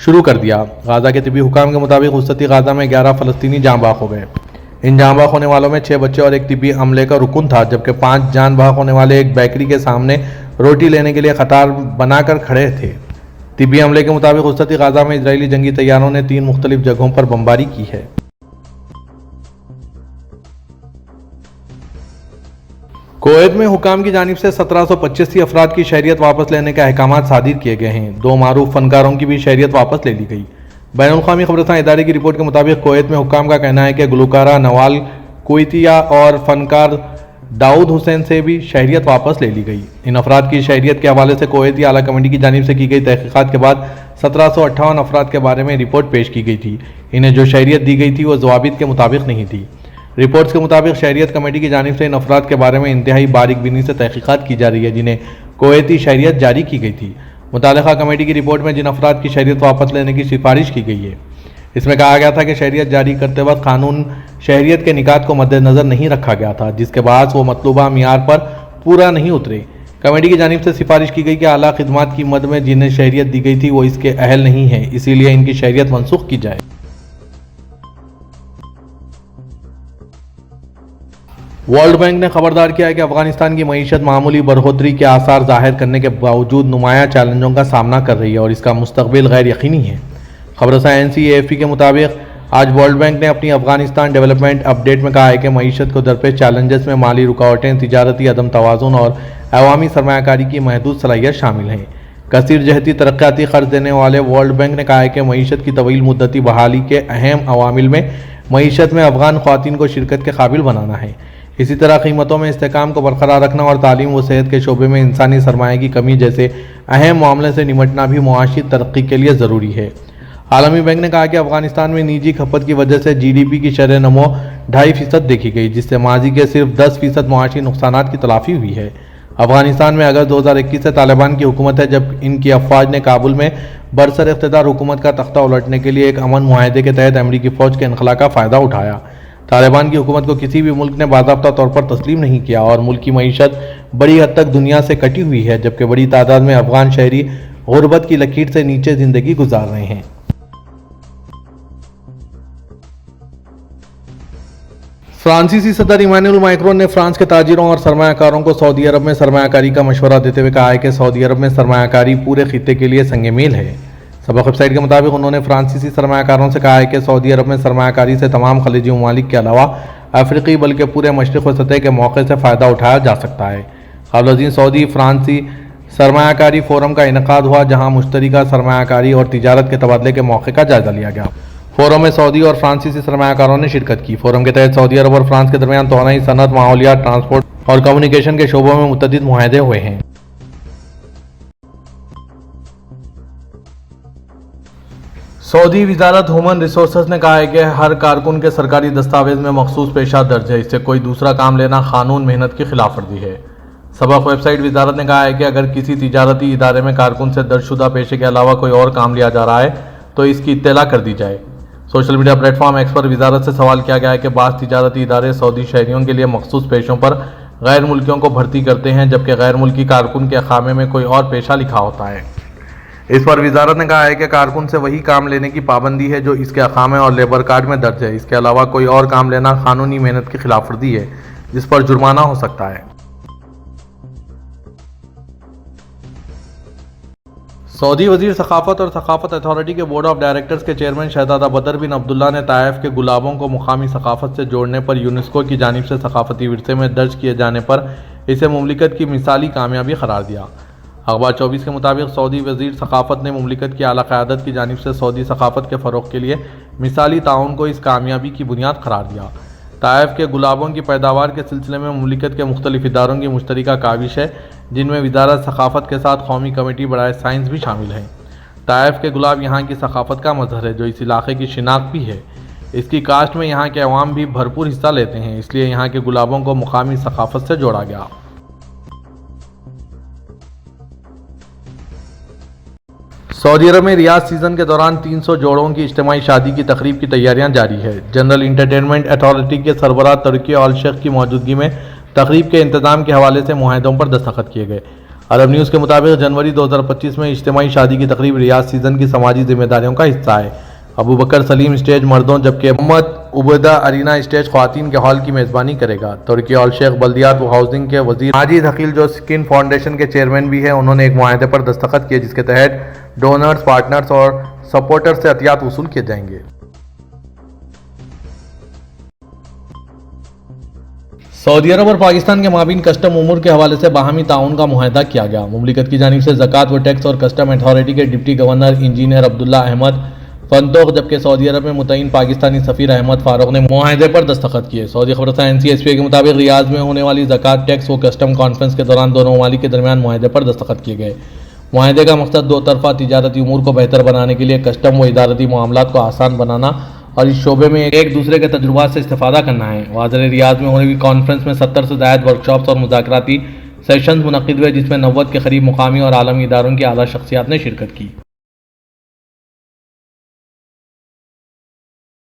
شروع کر دیا۔ غازہ کے طبی حکام کے مطابق وسطی غازہ میں 11 فلسطینی جاں بحق ہو گئے۔ ان جاں بحق ہونے والوں میں 6 بچے اور ایک طبی عملے کا رکن تھا، جبکہ 5 جان بحق ہونے والے ایک بیکری کے سامنے روٹی لینے کے لیے قطار بنا کر کھڑے تھے۔ طبی عملے کے مطابق وسطی غازہ میں اسرائیلی جنگی طیاروں نے 3 مختلف جگہوں پر بمباری کی ہے۔ کویت میں حکام کی جانب سے 1785 افراد کی شہریت واپس لینے کے احکامات صادر کیے گئے ہیں۔ 2 معروف فنکاروں کی بھی شہریت واپس لے لی گئی۔ بین الاقوامی خبررساں ادارے کی رپورٹ کے مطابق کویت میں حکام کا کہنا ہے کہ گلوکارہ نوال کویتیہ اور فنکار داؤد حسین سے بھی شہریت واپس لے لی گئی۔ ان افراد کی شہریت کے حوالے سے کویتی اعلیٰ کمیٹی کی جانب سے کی گئی تحقیقات کے بعد 1758 افراد کے بارے میں رپورٹ پیش کی گئی تھی۔ انہیں جو شہریت دی گئی تھی وہ ضوابط کے مطابق نہیں تھی۔ رپورٹس کے مطابق شہریت کمیٹی کی جانب سے ان افراد کے بارے میں انتہائی باریک بینی سے تحقیقات کی جا رہی ہے جنہیں کویتی شہریت جاری کی گئی تھی۔ متعلقہ کمیٹی کی رپورٹ میں جن افراد کی شہریت واپس لینے کی سفارش کی گئی ہے، اس میں کہا گیا تھا کہ شہریت جاری کرتے وقت قانون شہریت کے نکات کو مد نظر نہیں رکھا گیا تھا، جس کے باعث وہ مطلوبہ معیار پر پورا نہیں اترے۔ کمیٹی کی جانب سے سفارش کی گئی کہ اعلیٰ خدمات کی مد میں جنہیں شہریت دی گئی تھی وہ اس کے اہل نہیں ہیں، اسی لیے ان کی شہریت منسوخ کی جائے۔ ورلڈ بینک نے خبردار کیا ہے کہ افغانستان کی معیشت معمولی بڑھوتری کے آثار ظاہر کرنے کے باوجود نمایاں چیلنجوں کا سامنا کر رہی ہے اور اس کا مستقبل غیر یقینی ہے۔ خبررساں NCAFE کے مطابق آج ورلڈ بینک نے اپنی افغانستان ڈیولپمنٹ اپ ڈیٹ میں کہا ہے کہ معیشت کو درپیش چیلنجز میں مالی رکاوٹیں، تجارتی عدم توازن اور عوامی سرمایہ کاری کی محدود صلاحیت شامل ہیں۔ کثیر جہتی ترقیاتی قرض دینے والے ورلڈ بینک نے کہا ہے کہ معیشت کی طویل مدتی بحالی کے اہم عوامل میں معیشت میں افغان خواتین کو شرکت کے قابل بنانا ہے۔ اسی طرح قیمتوں میں استحکام کو برقرار رکھنا اور تعلیم و صحت کے شعبے میں انسانی سرمایہ کی کمی جیسے اہم معاملے سے نمٹنا بھی معاشی ترقی کے لیے ضروری ہے۔ عالمی بینک نے کہا کہ افغانستان میں نجی کھپت کی وجہ سے GDP کی شرح نمو 2.5% دیکھی گئی، جس سے ماضی کے صرف 10% معاشی نقصانات کی تلافی ہوئی ہے۔ افغانستان میں اگست 2021 سے طالبان کی حکومت ہے، جب ان کی افواج نے کابل میں برسر اقتدار حکومت کا تختہ الٹنے کے لیے ایک امن معاہدے کے تحت امریکی فوج کے انخلا کا فائدہ اٹھایا۔ طالبان کی حکومت کو کسی بھی ملک نے باضابطہ طور پر تسلیم نہیں کیا اور ملک کی معیشت بڑی حد تک دنیا سے کٹی ہوئی ہے، جبکہ بڑی تعداد میں افغان شہری غربت کی لکیر سے نیچے زندگی گزار رہے ہیں۔ فرانسیسی صدر ایمانوئل میکرون نے فرانس کے تاجروں اور سرمایہ کاروں کو سعودی عرب میں سرمایہ کاری کا مشورہ دیتے ہوئے کہا ہے کہ سعودی عرب میں سرمایہ کاری پورے خطے کے لیے سنگ میل ہے۔ سبق ویب سائٹ کے مطابق انہوں نے فرانسیسی سرمایہ کاروں سے کہا ہے کہ سعودی عرب میں سرمایہ کاری سے تمام خلیجی ممالک کے علاوہ افریقی بلکہ پورے مشرق وسطی کے موقع سے فائدہ اٹھایا جا سکتا ہے۔ قبل ازیں سعودی فرانسی سرمایہ کاری فورم کا انعقاد ہوا، جہاں مشترکہ سرمایہ کاری اور تجارت کے تبادلے کے موقع کا جائزہ لیا گیا۔ فورم میں سعودی اور فرانسیسی سرمایہ کاروں نے شرکت کی۔ فورم کے تحت سعودی عرب اور فرانس کے درمیان توانائی، صنعت، ماحولیات، ٹرانسپورٹ اور کمیونیکیشن کے شعبوں میں متعدد معاہدے ہوئے ہیں۔ سعودی وزارت ہیومن ریسورسز نے کہا ہے کہ ہر کارکن کے سرکاری دستاویز میں مخصوص پیشہ درج ہے، اس سے کوئی دوسرا کام لینا قانون محنت کی خلاف ورزی ہے۔ سبق ویب سائٹ وزارت نے کہا ہے کہ اگر کسی تجارتی ادارے میں کارکن سے درج شدہ پیشے کے علاوہ کوئی اور کام لیا جا رہا ہے تو اس کی اطلاع کر دی جائے۔ Social media platform X پر وزارت سے سوال کیا گیا ہے کہ بعض تجارتی ادارے سعودی شہریوں کے لیے مخصوص پیشوں پر غیر ملکیوں کو بھرتی کرتے ہیں، جبکہ غیر ملکی کارکن کے اقامے میں کوئی اور پیشہ لکھا ہوتا ہے۔ اس پر وزارت نے کہا ہے کہ کارکن سے وہی کام لینے کی پابندی ہے جو اس کے اقامے اور لیبر کارڈ میں درج ہے۔ اس کے علاوہ کوئی اور کام لینا قانونی محنت کی خلاف ورزی ہے، جس پر جرمانہ ہو سکتا ہے۔ سعودی وزیر ثقافت اور ثقافت اتھارٹی کے بورڈ آف ڈائریکٹرز کے چیئرمین شہزادہ بدر بن عبداللہ نے طائف کے گلابوں کو مقامی ثقافت سے جوڑنے پر یونیسکو کی جانب سے ثقافتی ورثے میں درج کیے جانے پر اسے مملکت کی مثالی کامیابی قرار دیا۔ اخبار 24 کے مطابق سعودی وزیر ثقافت نے مملکت کی اعلیٰ قیادت کی جانب سے سعودی ثقافت کے فروغ کے لیے مثالی تعاون کو اس کامیابی کی بنیاد قرار دیا۔ طائف کے گلابوں کی پیداوار کے سلسلے میں مملکت کے مختلف اداروں کی مشترکہ کاوش ہے، جن میں وزارت ثقافت کے ساتھ قومی کمیٹی برائے سائنس بھی شامل ہیں۔ طائف کے گلاب یہاں کی ثقافت کا مظہر ہے، جو اس علاقے کی شناخت بھی ہے۔ اس کی کاشت میں یہاں کے عوام بھی بھرپور حصہ لیتے ہیں، اس لیے یہاں کے گلابوں کو مقامی ثقافت سے جوڑا گیا۔ سعودی عرب میں ریاض سیزن کے دوران 300 جوڑوں کی اجتماعی شادی کی تقریب کی تیاریاں جاری ہے۔ جنرل انٹرٹینمنٹ اتھارٹی کے سربراہ ترکی آل شیخ کی موجودگی میں تقریب کے انتظام کے حوالے سے معاہدوں پر دستخط کیے گئے۔ عرب نیوز کے مطابق جنوری 2025 میں اجتماعی شادی کی تقریب ریاض سیزن کی سماجی ذمہ داریوں کا حصہ ہے۔ ابو بکر سلیم اسٹیج مردوں جبکہ محمد عبیدہ ارینا اسٹیج خواتین کے ہال کی میزبانی کرے گا۔ ترکی آل شیخ بلدیات و ہاؤسنگ کے وزیر ماجد حقیل جو سکن فاؤنڈیشن کے چیئرمین بھی ہیں، انہوں نے ایک معاہدے پر دستخط کیے جس کے تحت ڈونرز، پارٹنرز اور سپورٹرز سے عطیات وصول کیے جائیں گے۔ سعودی عرب اور پاکستان کے مابین کسٹم امور کے حوالے سے باہمی تعاون کا معاہدہ کیا گیا۔ مملکت کی جانب سے زکوٰۃ و ٹیکس اور کسٹم اتھارٹی کے ڈپٹی گورنر انجینئر عبداللہ احمد فنتوخ جبکہ سعودی عرب میں متعین پاکستانی سفیر احمد فاروق نے معاہدے پر دستخط کیے۔ سعودی خبر رساں NCSPA کے مطابق ریاض میں ہونے والی زکوٰۃ، ٹیکس و کسٹم کانفرنس کے دوران دونوں ممالک کے درمیان معاہدے پر دستخط کیے گئے۔ معاہدے کا مقصد دو طرفہ تجارتی امور کو بہتر بنانے کے لیے کسٹم و ادارتی معاملات کو آسان بنانا اور اس شعبے میں ایک دوسرے کے تجربات سے استفادہ کرنا ہے۔ وزیر ریاض میں ہونے والی کانفرنس میں 70 سے زائد ورکشاپس اور مذاکراتی سیشنز منعقد ہوئے جس میں 90 کے قریب مقامی اور عالمی اداروں کی اعلیٰ شخصیات نے شرکت کی۔